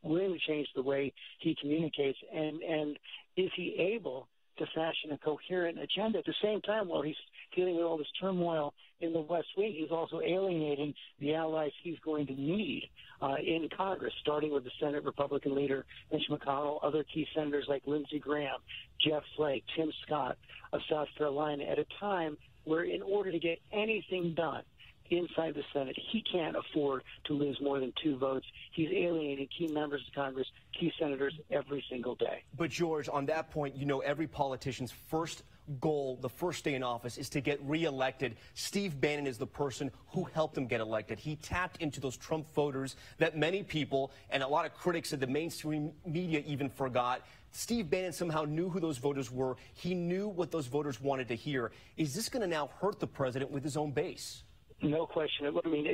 going to change the way he communicates, and is he able to fashion a coherent agenda? At the same time, while he's dealing with all this turmoil in the West Wing, he's also alienating the allies he's going to need in Congress, starting with the Senate Republican leader Mitch McConnell, other key senators like Lindsey Graham, Jeff Flake, Tim Scott of South Carolina, at a time where in order to get anything done inside the Senate, he can't afford to lose more than 2 votes. He's alienating key members of Congress, key senators every single day. But, George, on that point, you know, every politician's first goal, the first day in office, is to get reelected. Steve Bannon is the person who helped him get elected. He tapped into those Trump voters that many people and a lot of critics of the mainstream media even forgot. Steve Bannon somehow knew who those voters were. He knew what those voters wanted to hear. Is this going to now hurt the president with his own base? No question. I mean,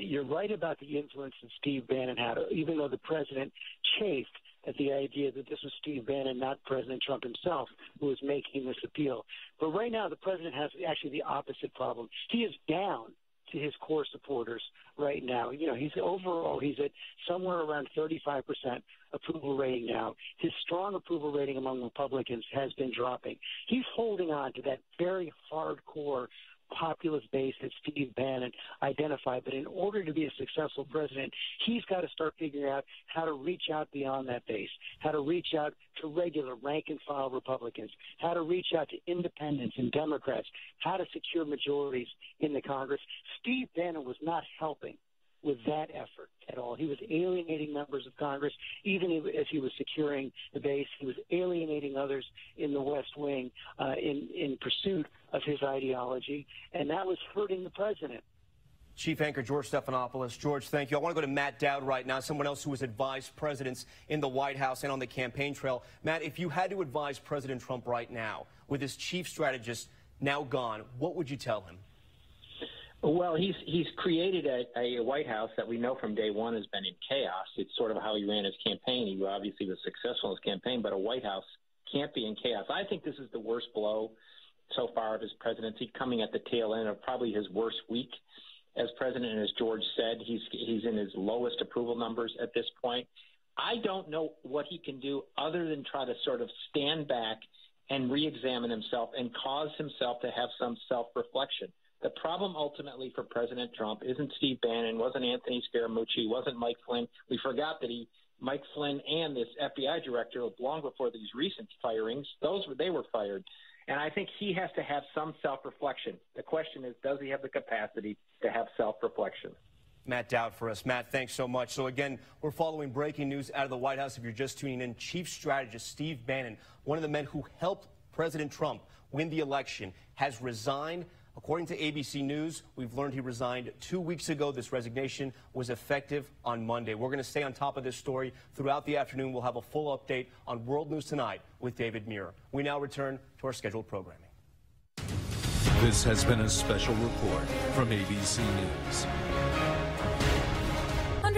you're right about the influence that Steve Bannon had, even though the president chafed at the idea that this was Steve Bannon, not President Trump himself, who was making this appeal. But right now, the president has actually the opposite problem. He is down to his core supporters right now. You know, he's at somewhere around 35% approval rating now. His strong approval rating among Republicans has been dropping. He's holding on to that very hardcore populist base that Steve Bannon identified. But in order to be a successful president, he's got to start figuring out how to reach out beyond that base, how to reach out to regular rank-and-file Republicans, how to reach out to independents and Democrats, how to secure majorities in the Congress. Steve Bannon was not helping with that effort at all. He was alienating members of Congress, even as he was securing the base. He was alienating others in the West Wing in pursuit of his ideology, and that was hurting the president. Chief Anchor George Stephanopoulos. George, thank you. I want to go to Matt Dowd right now, someone else who has advised presidents in the White House and on the campaign trail. Matt, if you had to advise President Trump right now, with his chief strategist now gone, what would you tell him? Well, he's created a White House that we know from day one has been in chaos. It's sort of how he ran his campaign. He obviously was successful in his campaign, but a White House can't be in chaos. I think this is the worst blow so far of his presidency, coming at the tail end of probably his worst week as president. And as George said, he's in his lowest approval numbers at this point. I don't know what he can do other than try to sort of stand back and re-examine himself and cause himself to have some self-reflection. The problem ultimately for President Trump isn't Steve Bannon, wasn't Anthony Scaramucci, wasn't Mike Flynn. We forgot that Mike Flynn and this FBI director, long before these recent firings, they were fired. And I think he has to have some self-reflection. The question is, does he have the capacity to have self-reflection? Matt Dowd for us. Matt, thanks so much. So again, we're following breaking news out of the White House. If you're just tuning in, Chief Strategist Steve Bannon, one of the men who helped President Trump win the election, has resigned. According to ABC News, we've learned he resigned 2 weeks ago. This resignation was effective on Monday. We're going to stay on top of this story throughout the afternoon. We'll have a full update on World News Tonight with David Muir. We now return to our scheduled programming. This has been a special report from ABC News.